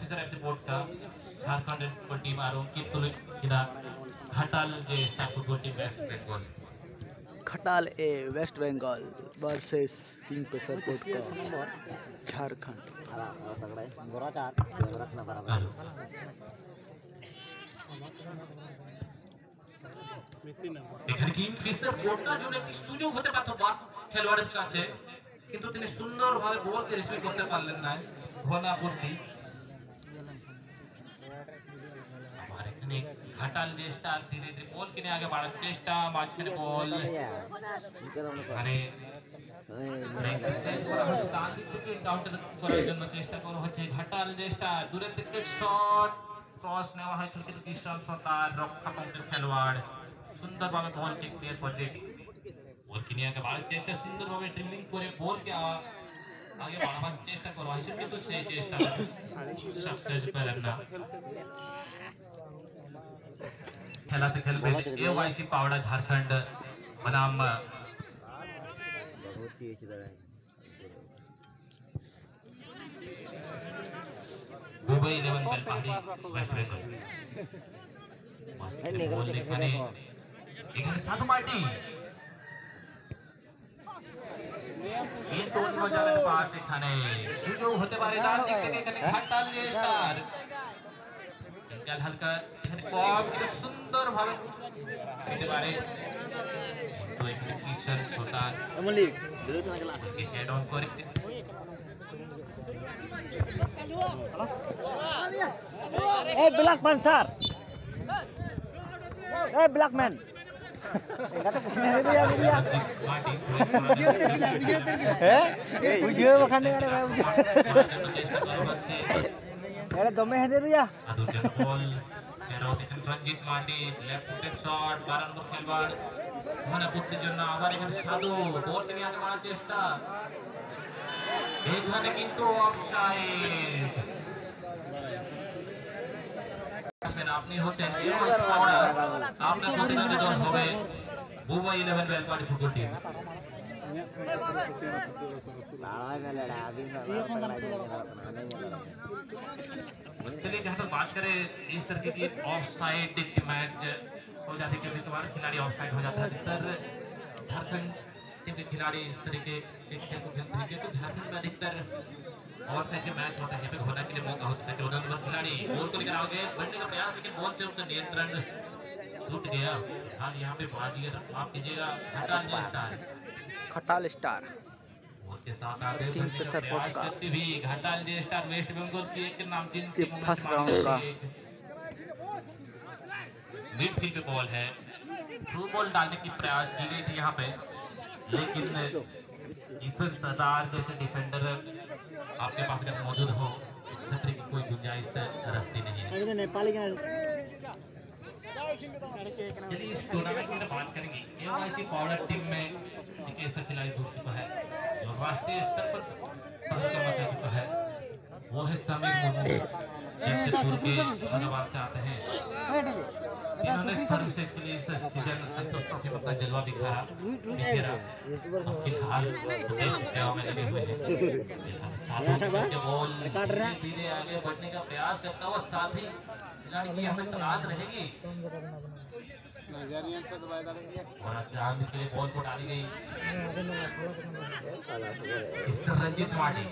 Officer FC Portka Jharkhand football team और उनकी तुलना Ghatal J star football team West Bengal Khatal A West Bengal versus Kingfisher Portka Jharkhand. এখানে Kingfisher পোর্টকা জন্য একটি সুযোগ হতে পারত খেলোয়াড়ের কাছে, কিন্তু তিনি সুন্দরভাবে বলকে রিসিভ করতে পারলেন না। ঘনাপূর্তি और এখানে ঘাটাল যে স্টার ধীরে ধীরে বল কিনে আগে বাড়ার চেষ্টা, মাঝখানে বল মানে ডান দিক থেকে কাউন্টার করার জন্য চেষ্টা করা হচ্ছে। ঘাটাল যে স্টার দূরের থেকে শট ক্রস নেওয়া হয়েছিল, কিন্তু ডিস্টেন্স তার রক্ষা কৌটের খেলোয়াড় সুন্দরভাবে বলকে ক্লিয়ার করে বল কিনে আগে বাড়ার চেষ্টা, সুন্দরভাবে ড্রিবলিং করে বলকে আগে বাড়াবার চেষ্টা করা হয়েছিল, কিন্তু সেই চেষ্টা সাকসেস পেলেন না। খেলাতে খেলবে এওআইসি পাওড়া ঝাড়খণ্ড বনাম মুম্বাই 11 বেলপাহাড়ি ওয়েস্ট বেঙ্গল। এখানে সাধু মার্টি পাস, এখানে সুযোগ হতে পারে ডান দিক থেকে। এখানে ঘাটাল যে স্টার হালকা এখানে কম কিন্তু সুন্দর ভাবে দিতে পারে, তো এখানে কিশোর সোতার হেড অন করে black man sir, black man দমে হেঁটে দিয়া রঞ্জিত মান্ডি লেফট ফুটেড শট, 12 নম্বর খেলোয়াড় ঘনাপূর্তির জন্য আবার এখানে সাধু বল নিয়ে আগে মারার চেষ্টা, এখানে কিন্তু অফসাইড। আপনি হচ্ছেন আপনার প্রতিদ্বন্দ্বী দল হবে মুম্বাই 11 বেলপাহাড়ি ফুটবল টিম। चलिए जहाँ तक बात करें इस तरीके की ऑफ साइड मैच हो जाती है, कभी कभार खिलाड़ी ऑफ साइड हो जाता है। सर झारखंड टीम के खिलाड़ी इस तरीके को खेलते हैं, क्योंकि झारखंड में अधिकतर और साइड के मैच होते हैं, यहाँ पे होने के लिए मौका हो सकता है। 14 नंबर खिलाड़ी बॉल को लेकर आओगे बढ़ने का प्रयास, लेकिन बॉल से उनका नियंत्रण टूट गया। हाँ यहाँ पे बाजिए माफ कीजिएगा खटाल स्टार के साथ आगे किंगफिशर पोर्टका भी Ghatal J star waste Bengal की एक नामचीन फर्स्ट राउंड का मिडफील्ड पे बॉल है, थ्रू बॉल डालने की प्रयास की गई थी यहाँ पे, लेकिन ईश्वर सरदार जैसे डिफेंडर आपके पास अगर मौजूद हो खतरे की कोई गुंजाइश रखती नहीं है। चलिए इस टूर्नामेंट में बात करेंगे एओआईसी पाउडर टीम में एक ऐसा खिलाड़ी घुस चुका है जो राष्ट्रीय स्तर पर पदक चुका है, वो है समीर मुर्मू, जमशेदपुर के हैदराबाद से आते हैं। इन्होंने सर्वश्रेष्ठ के लिए इस सीजन संतोष ट्रॉफी में अपना जलवा दिखाया। फिलहाल सेवा में लगे हुए हैं, धीरे आगे बढ़ने का प्रयास करता हुआ, साथ ही खिलाड़ी की हमें तलाश रहेगी और चांद के लिए बॉल को डाली गई। रंजीत मांडी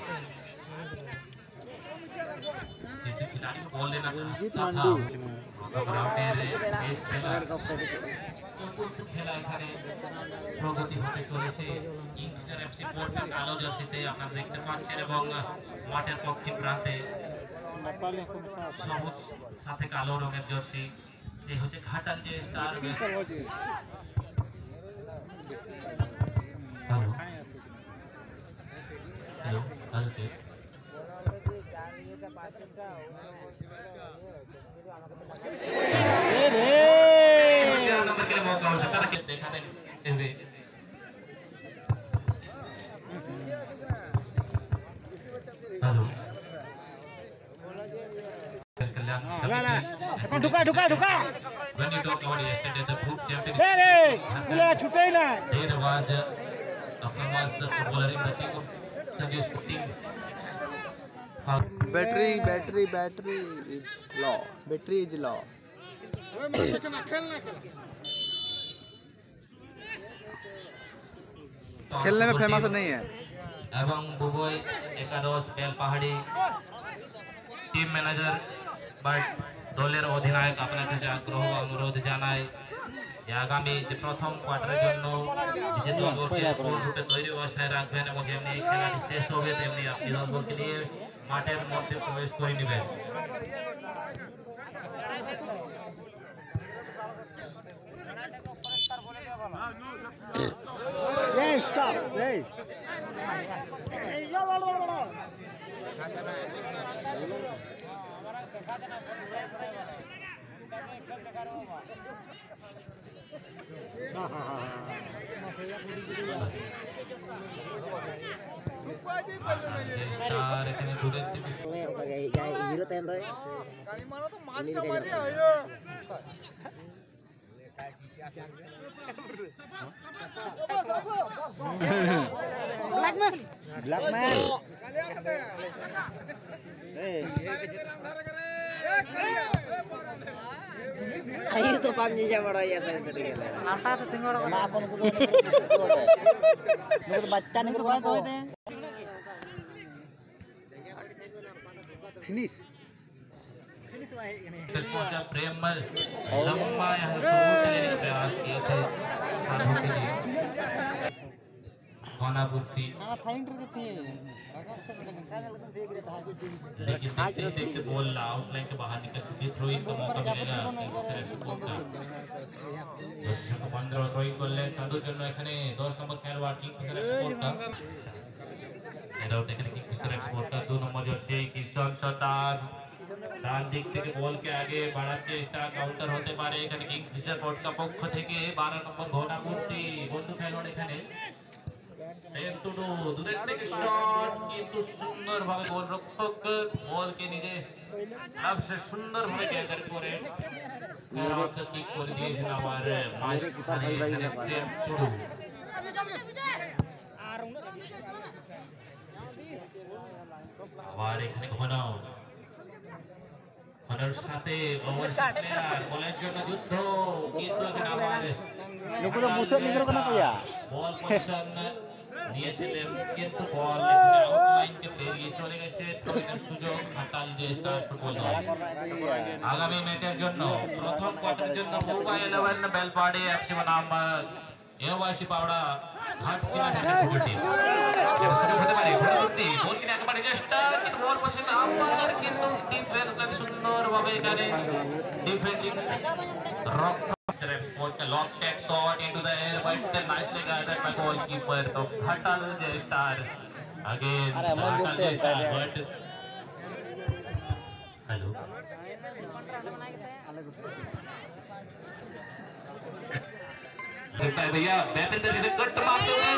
जिसे खिलाड़ी को बॉल लेना चाहता था, খেলা এখানে প্রগতি হতে চলেছে। কিংফিশার এফসি পোর্টকা কালো জার্সিতে আপনারা দেখতে পাচ্ছেন, এবং মাঠের পক্ষে প্রান্তে সবুজ সাথে কালো রঙের জার্সি, এই হচ্ছে ঘাটাল যে star. Hello hello hello number के लिए मौका हो सकता है, देखा देखते हुए हेलो ढुका ढुका ढुका छूटे ही ना देरवाज footballer Sanjay battery is law, battery is law. खेलने में फेमस नहीं है। এবং বুবই একাদশ বেলপাহাড়ি টিম ম্যানেজার বাট দলের অধিনায়ক আপনার কাছে আগ্রহ অনুরোধ জানায় যে আগামী যে প্রথম কোয়ার্টারের জন্য যে দলকে রুটে তৈরি অবস্থায় রাখবেন এবং যেমনি এই খেলাটি শেষ হবে তেমনি আপনি দলকে নিয়ে মাঠের মধ্যে প্রবেশ করে নেবেন। Hey, stop. Hey. আর এখানে দূরের থেকে hero time rồi. Black man. Hey. Ayo tuh pamnya jam orang ya saya tadi kata. Apa tuh tinggal orang? Nah, aku nunggu nunggu baca nih kau kau itu. Finish. पहुंचा प्रेमल लंबा यहाँ शुरू करने का प्रयास किए थे साधु के लिए खानापुर्ती लेकिन देखते बॉल आउटलाइन के बाहर निकल चुकी थ्रोइंग का मौका मिलेगा दर्शक 15 थ्रोइंग করলে সাধুর জন্য এখানে 10 নম্বর খেলোয়াড় কিংফিশার এক্সপোর্টটা এটাও এখানে কিংফিশার এক্সপোর্টটা 2 নম্বর জার্সি কিশোর সরদার ডান দিক থেকে বলকে আগে বাড়ার চেষ্টা কাউন্টার হতে পারে এখানে কিংফিশার বোর্ডের পক্ষ থেকে 12 নম্বর ঘোড়ামূর্তি বন্ধু খেলোয়াড় এখানে দূরের থেকে শট কিন্তু সুন্দরভাবে গোলরক্ষক বলকে নিজে সবচেয়ে সুন্দরভাবে ক্যাচার করে ঠিক করে দিয়েছেন আবার আবার এখানে ঘনাও ঘনার সাথে বলের জন্য যুদ্ধ কিন্তু এখানে আবার Nunggu tuh musuh nih kau nak ya? বল পজিশন নিয়েছিলেন কিন্তু বল আউটলাইনকে পেরিয়ে চলে গেছে থ্রোইনের সুযোগ হাতাল দিয়ে স্টার ফুটবল আগামী ম্যাচের জন্য প্রথম কোয়ার্টারের জন্য মুম্বাই 11 বেলপাহাড়ি এফসি বনাম এওয়াসি পাওড়া ঘাটশিলা ঢাকা হতে পারে ঘোড়ামূর্তি বল কিনে একেবারে চেষ্টা কিন্তু বল পজিশন আবার কিন্তু ডিফেন্স সুন্দরভাবে এখানে ডিফেন্ডিং রক্ষক long tech shot into the air, but still nicely guarded by goalkeeper. So Ghatal Star again. Ghatal Star, but hello. भैया बेहतर तरीके से कट मारते हुए